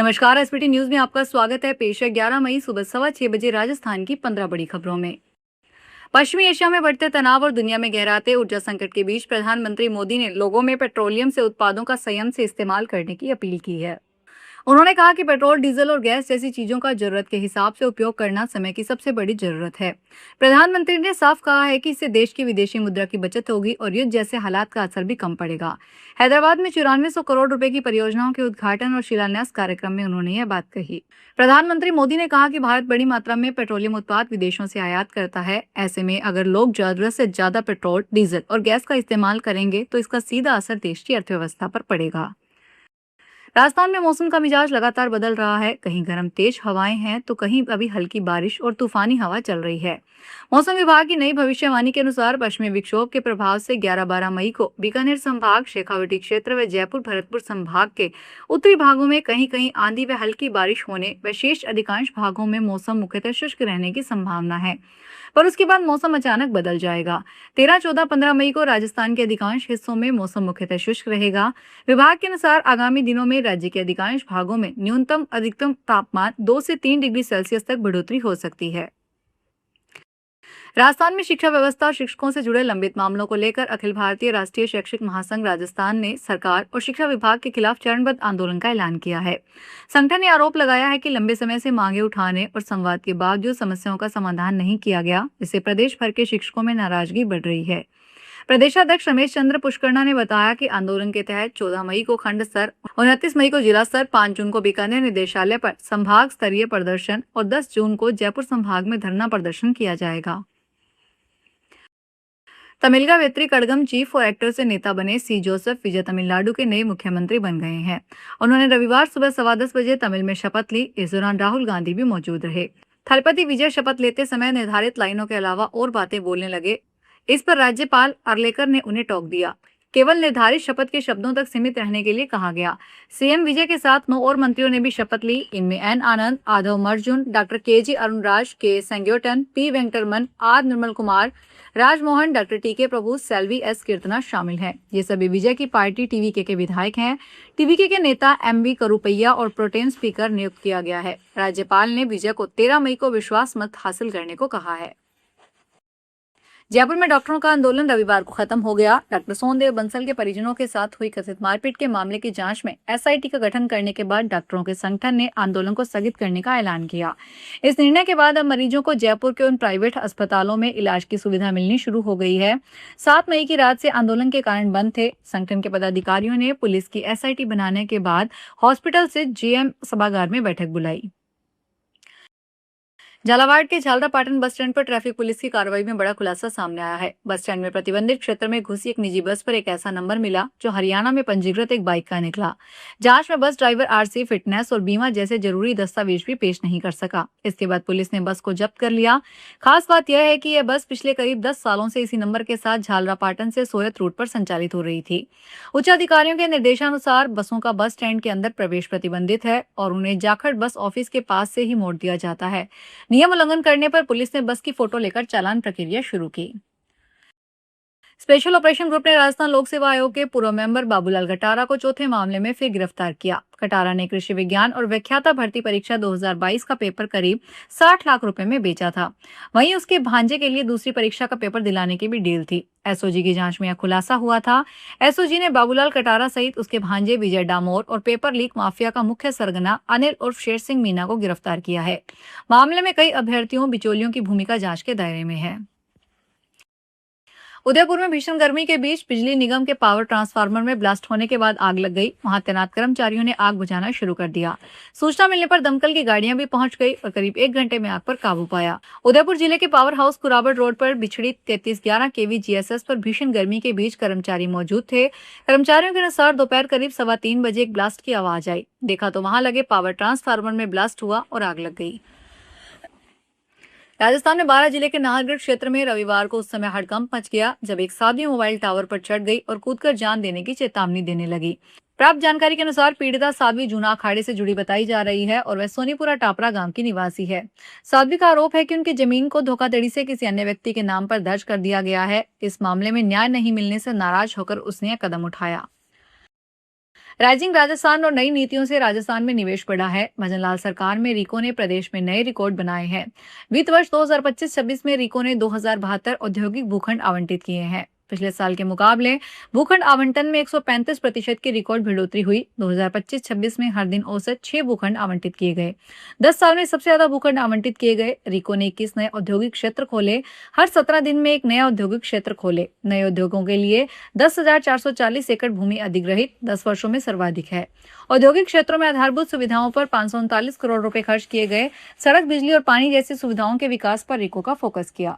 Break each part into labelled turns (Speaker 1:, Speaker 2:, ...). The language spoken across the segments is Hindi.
Speaker 1: नमस्कार। एसपीटी न्यूज में आपका स्वागत है। पेश है 11 मई सुबह 6:15 राजस्थान की 15 बड़ी खबरों में। पश्चिमी एशिया में बढ़ते तनाव और दुनिया में गहराते ऊर्जा संकट के बीच प्रधानमंत्री मोदी ने लोगों में पेट्रोलियम से उत्पादों का संयम से इस्तेमाल करने की अपील की है। उन्होंने कहा कि पेट्रोल, डीजल और गैस जैसी चीजों का जरूरत के हिसाब से उपयोग करना समय की सबसे बड़ी जरूरत है। प्रधानमंत्री ने साफ कहा है कि इससे देश की विदेशी मुद्रा की बचत होगी और युद्ध जैसे हालात का असर भी कम पड़ेगा। हैदराबाद में 9400 करोड़ रुपए की परियोजनाओं के उद्घाटन और शिलान्यास कार्यक्रम में उन्होंने यह बात कही। प्रधानमंत्री मोदी ने कहा कि भारत बड़ी मात्रा में पेट्रोलियम उत्पाद विदेशों से आयात करता है। ऐसे में अगर लोग जरूरत से ज्यादा पेट्रोल, डीजल और गैस का इस्तेमाल करेंगे तो इसका सीधा असर देश की अर्थव्यवस्था पर पड़ेगा। राजस्थान में मौसम का मिजाज लगातार बदल रहा है। कहीं गर्म तेज हवाएं हैं तो कहीं अभी हल्की बारिश और तूफानी हवा चल रही है। मौसम विभाग की नई भविष्यवाणी के अनुसार पश्चिमी विक्षोभ के प्रभाव से 11-12 मई को बीकानेर संभाग, शेखावाटी क्षेत्र व जयपुर भरतपुर संभाग के उत्तरी भागों में कहीं कहीं आंधी व हल्की बारिश होने व शेष अधिकांश भागों में मौसम मुख्यतः शुष्क रहने की संभावना है, पर उसके बाद मौसम अचानक बदल जाएगा। 13, 14, 15 मई को राजस्थान के अधिकांश हिस्सों में मौसम मुख्यतः शुष्क रहेगा। विभाग के अनुसार आगामी दिनों में राज्य के अधिकांश भागों में न्यूनतम अधिकतम तापमान 2 से 3 डिग्री सेल्सियस तक बढ़ोतरी हो सकती है। राजस्थान में शिक्षा व्यवस्था और शिक्षकों से जुड़े लंबित मामलों को लेकर अखिल भारतीय राष्ट्रीय शैक्षिक महासंघ राजस्थान ने सरकार और शिक्षा विभाग के खिलाफ चरणबद्ध आंदोलन का ऐलान किया है। संगठन ने आरोप लगाया है कि लंबे समय से मांगे उठाने और संवाद के बावजूद समस्याओं का समाधान नहीं किया गया, इससे प्रदेश भर के शिक्षकों में नाराजगी बढ़ रही है। प्रदेशाध्यक्ष रमेश चंद्र पुष्करना ने बताया कि आंदोलन के तहत 14 मई को खंड स्तर, 29 मई को जिला स्तर, 5 जून को बीकानेर निदेशालय पर संभाग स्तरीय प्रदर्शन और 10 जून को जयपुर संभाग में धरना प्रदर्शन किया जाएगा। तमिलगा वेत्री कड़गम चीफ और एक्टर से नेता बने सी जोसेफ विजय तमिलनाडु के नए मुख्यमंत्री बन गए हैं। उन्होंने रविवार सुबह 10:15 बजे तमिल में शपथ ली। इस दौरान राहुल गांधी भी मौजूद रहे। थलपति विजय शपथ लेते समय निर्धारित लाइनों के अलावा और बातें बोलने लगे। इस पर राज्यपाल अर्लेकर ने उन्हें टोक दिया। केवल निर्धारित शपथ के शब्दों तक सीमित रहने के लिए कहा गया। सीएम विजय के साथ 9 और मंत्रियों ने भी शपथ ली। इनमें N Anand, Aadhav Arjun, doctor KG Arunraj, K Sengottaiyan, P Venkataraman, R Nirmal Kumar, Rajmohan, doctor TK Prabhu, Selvi S कीर्तना शामिल हैं। ये सभी विजय की पार्टी टीवीके के विधायक हैं। टीवीके के नेता एमवी करुपैया और प्रोटेम स्पीकर नियुक्त किया गया है। राज्यपाल ने विजय को 13 मई को विश्वास मत हासिल करने को कहा है। जयपुर में डॉक्टरों का आंदोलन रविवार को खत्म हो गया। डॉक्टर सोनदेव बंसल के परिजनों के साथ हुई कथित मारपीट के मामले की जांच में एसआईटी का गठन करने के बाद डॉक्टरों के संगठन ने आंदोलन को स्थगित करने का ऐलान किया। इस निर्णय के बाद अब मरीजों को जयपुर के उन प्राइवेट अस्पतालों में इलाज की सुविधा मिलनी शुरू हो गई है। 7 मई की रात से आंदोलन के कारण बंद थे। संगठन के पदाधिकारियों ने पुलिस की एसआईटी बनाने के बाद हॉस्पिटल से जीएम सभागार में बैठक बुलाई। झालावाड़ के झालरापाटन बस स्टैंड पर ट्रैफिक पुलिस की कार्रवाई में बड़ा खुलासा सामने आया है। बस स्टैंड में प्रतिबंधित क्षेत्र में घुसी एक निजी बस पर एक ऐसा नंबर मिला जो हरियाणा में पंजीकृत एक बाइक का निकला। जांच में बस ड्राइवर आरसी, फिटनेस और बीमा जैसे जरूरी दस्तावेज भी पेश नहीं कर सका। इसके बाद पुलिस ने बस को जब्त कर लिया। खास बात यह है कि यह बस पिछले करीब 10 सालों से इसी नंबर के साथ झालरापाटन से सोयत रूट पर संचालित हो रही थी। उच्च अधिकारियों के निर्देशानुसार बसों का बस स्टैंड के अंदर प्रवेश प्रतिबंधित है और उन्हें जाखड़ बस ऑफिस के पास से ही मोड़ दिया जाता है। नियम उल्लंघन करने पर पुलिस ने बस की फोटो लेकर चालान प्रक्रिया शुरू की। स्पेशल ऑपरेशन ग्रुप ने राजस्थान लोक सेवा आयोग के पूर्व मेंबर बाबूलाल कटारा को चौथे मामले में फिर गिरफ्तार किया। कटारा ने कृषि विज्ञान और व्याख्याता भर्ती परीक्षा 2022 का पेपर करीब 60 लाख रुपए में बेचा था। वहीं उसके भांजे के लिए दूसरी परीक्षा का पेपर दिलाने की भी डील थी। एसओजी की जांच में यह खुलासा हुआ था। एसओजी ने बाबूलाल कटारा सहित उसके भांजे विजय डामोर और पेपर लीक माफिया का मुख्य सरगना अनिल उर्फ शेर सिंह मीना को गिरफ्तार किया है। मामले में कई अभ्यर्थियों, बिचौलियों की भूमिका जांच के दायरे में है। उदयपुर में भीषण गर्मी के बीच बिजली निगम के पावर ट्रांसफार्मर में ब्लास्ट होने के बाद आग लग गई। वहां तैनात कर्मचारियों ने आग बुझाना शुरू कर दिया। सूचना मिलने पर दमकल की गाड़ियां भी पहुंच गई और करीब 1 घंटे में आग पर काबू पाया। उदयपुर जिले के पावर हाउस कुराबड़ रोड पर बिछड़ी 3311 केवी जीएसएस पर भीषण गर्मी के बीच कर्मचारी मौजूद थे। कर्मचारियों के अनुसार दोपहर करीब 3:15 बजे एक ब्लास्ट की आवाज आई। देखा तो वहां लगे पावर ट्रांसफार्मर में ब्लास्ट हुआ और आग लग गई। राजस्थान में 12 जिले के नाहरगढ़ क्षेत्र में रविवार को उस समय हड़कंप मच गया जब एक साध्वी मोबाइल टावर पर चढ़ गई और कूदकर जान देने की चेतावनी देने लगी। प्राप्त जानकारी के अनुसार पीड़िता साध्वी जूना अखाड़े से जुड़ी बताई जा रही है और वह सोनीपुरा टापरा गांव की निवासी है। साध्वी का आरोप है कि उनकी जमीन को धोखाधड़ी से किसी अन्य व्यक्ति के नाम पर दर्ज कर दिया गया है। इस मामले में न्याय नहीं मिलने से नाराज होकर उसने यह कदम उठाया। राइजिंग राजस्थान और नई नीतियों से राजस्थान में निवेश बढ़ा है। भजनलाल सरकार में रिको ने प्रदेश में नए रिकॉर्ड बनाए हैं। वित्त वर्ष 2025-26 में रिको ने 2072 औद्योगिक भूखंड आवंटित किए हैं। पिछले साल के मुकाबले भूखंड आवंटन में 135% की रिकॉर्ड बढ़ोतरी हुई। 2025-26 में हर दिन औसत 6 भूखंड आवंटित किए गए। 10 साल में सबसे ज्यादा भूखंड आवंटित किए गए। रिको ने 21 नए औद्योगिक क्षेत्र खोले। हर 17 दिन में एक नया औद्योगिक क्षेत्र खोले। नए उद्योगों के लिए 10,440 एकड़ भूमि अधिग्रहित 10 वर्षों में सर्वाधिक है। औद्योगिक क्षेत्रों में आधारभूत सुविधाओं पर 539 करोड़ रुपए खर्च किए गए। सड़क, बिजली और पानी जैसी सुविधाओं के विकास पर रिको का फोकस किया।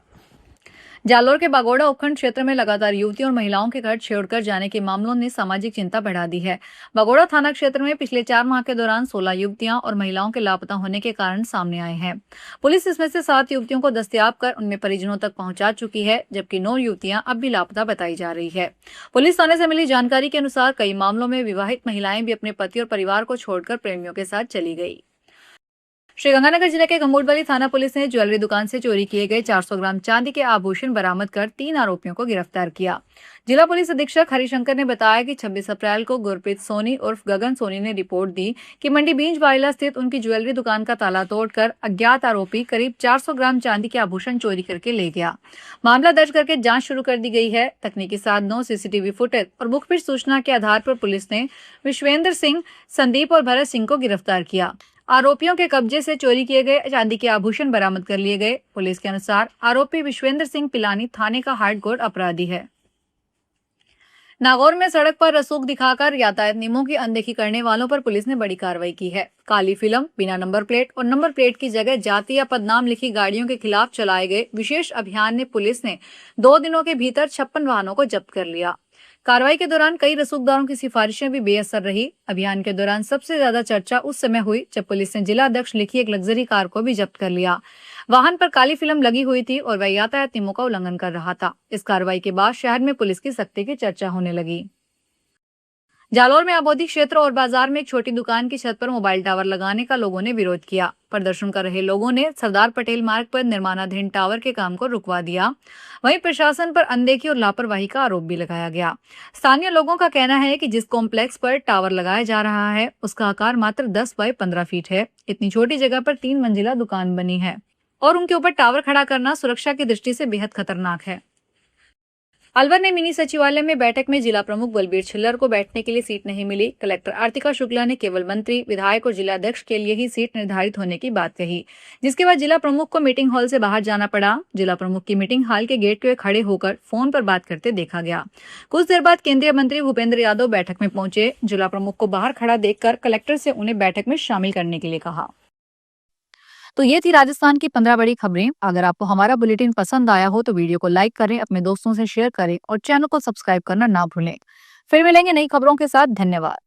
Speaker 1: जालोर के बागोड़ा उपखंड क्षेत्र में लगातार युवतियों और महिलाओं के घर छेड़कर जाने के मामलों ने सामाजिक चिंता बढ़ा दी है। बागोड़ा थाना क्षेत्र में पिछले 4 माह के दौरान 16 युवतियां और महिलाओं के लापता होने के कारण सामने आए हैं। पुलिस इसमें से 7 युवतियों को दस्तयाब कर उनमें परिजनों तक पहुंचा चुकी है, जबकि 9 युवतियां अब भी लापता बताई जा रही है। पुलिस थाने से मिली जानकारी के अनुसार कई मामलों में विवाहित महिलाएं भी अपने पति और परिवार को छोड़कर प्रेमियों के साथ चली गई। श्रीगंगानगर जिले के गंगूडबली थाना पुलिस ने ज्वेलरी दुकान से चोरी किए गए 400 ग्राम चांदी के आभूषण बरामद कर 3 आरोपियों को गिरफ्तार किया। जिला पुलिस अधीक्षक हरिशंकर ने बताया कि 26 अप्रैल को गुरप्रीत सोनी उर्फ गगन सोनी ने रिपोर्ट दी कि मंडी बींज बाइला स्थित उनकी ज्वेलरी दुकान का ताला तोड़कर अज्ञात आरोपी करीब 400 ग्राम चांदी के आभूषण चोरी करके ले गया। मामला दर्ज करके जांच शुरू कर दी गई है। तकनीकी साधनों, सीसीटीवी फुटेज और मुखबिर सूचना के आधार पर पुलिस ने विश्वेंद्र सिंह, संदीप और भरत सिंह को गिरफ्तार किया। आरोपियों के कब्जे से चोरी किए गए चांदी के आभूषण बरामद कर लिए गए। पुलिस के अनुसार आरोपी विश्वेंद्र सिंह पिलानी थाने का हार्डकोर अपराधी है। नागौर में सड़क पर रसूख दिखाकर यातायात नियमों की अनदेखी करने वालों पर पुलिस ने बड़ी कार्रवाई की है। काली फिल्म, बिना नंबर प्लेट और नंबर प्लेट की जगह जाति या पदनाम लिखी गाड़ियों के खिलाफ चलाए गए विशेष अभियान ने पुलिस ने 2 दिनों के भीतर 56 वाहनों को जब्त कर लिया। कार्रवाई के दौरान कई रसूखदारों की सिफारिशें भी बेअसर रही। अभियान के दौरान सबसे ज्यादा चर्चा उस समय हुई जब पुलिस ने जिला अध्यक्ष लिखी एक लग्जरी कार को भी जब्त कर लिया। वाहन पर काली फिल्म लगी हुई थी और वह यातायात नियमों का उल्लंघन कर रहा था। इस कार्रवाई के बाद शहर में पुलिस की सख्ती की चर्चा होने लगी। जालौर में आबादी क्षेत्र और बाजार में एक छोटी दुकान की छत पर मोबाइल टावर लगाने का लोगों ने विरोध किया। प्रदर्शन कर रहे लोगों ने सरदार पटेल मार्ग पर निर्माणाधीन टावर के काम को रुकवा दिया। वहीं प्रशासन पर अनदेखी और लापरवाही का आरोप भी लगाया गया। स्थानीय लोगों का कहना है कि जिस कॉम्प्लेक्स पर टावर लगाया जा रहा है उसका आकार मात्र 10 बाय 15 फीट है। इतनी छोटी जगह पर 3 मंजिला दुकान बनी है और उनके ऊपर टावर खड़ा करना सुरक्षा की दृष्टि से बेहद खतरनाक है। अलवर ने मिनी सचिवालय में बैठक में जिला प्रमुख बलबीर छिल्लर को बैठने के लिए सीट नहीं मिली। कलेक्टर आर्तिका शुक्ला ने केवल मंत्री, विधायक और जिलाध्यक्ष के लिए ही सीट निर्धारित होने की बात कही, जिसके बाद जिला प्रमुख को मीटिंग हॉल से बाहर जाना पड़ा। जिला प्रमुख की मीटिंग हॉल के गेट पे खड़े होकर फोन पर बात करते देखा गया। कुछ देर बाद केंद्रीय मंत्री भूपेंद्र यादव बैठक में पहुंचे। जिला प्रमुख को बाहर खड़ा देखकर कलेक्टर से उन्हें बैठक में शामिल करने के लिए कहा। तो ये थी राजस्थान की 15 बड़ी खबरें। अगर आपको हमारा बुलेटिन पसंद आया हो तो वीडियो को लाइक करें, अपने दोस्तों से शेयर करें और चैनल को सब्सक्राइब करना ना भूलें। फिर मिलेंगे नई खबरों के साथ। धन्यवाद।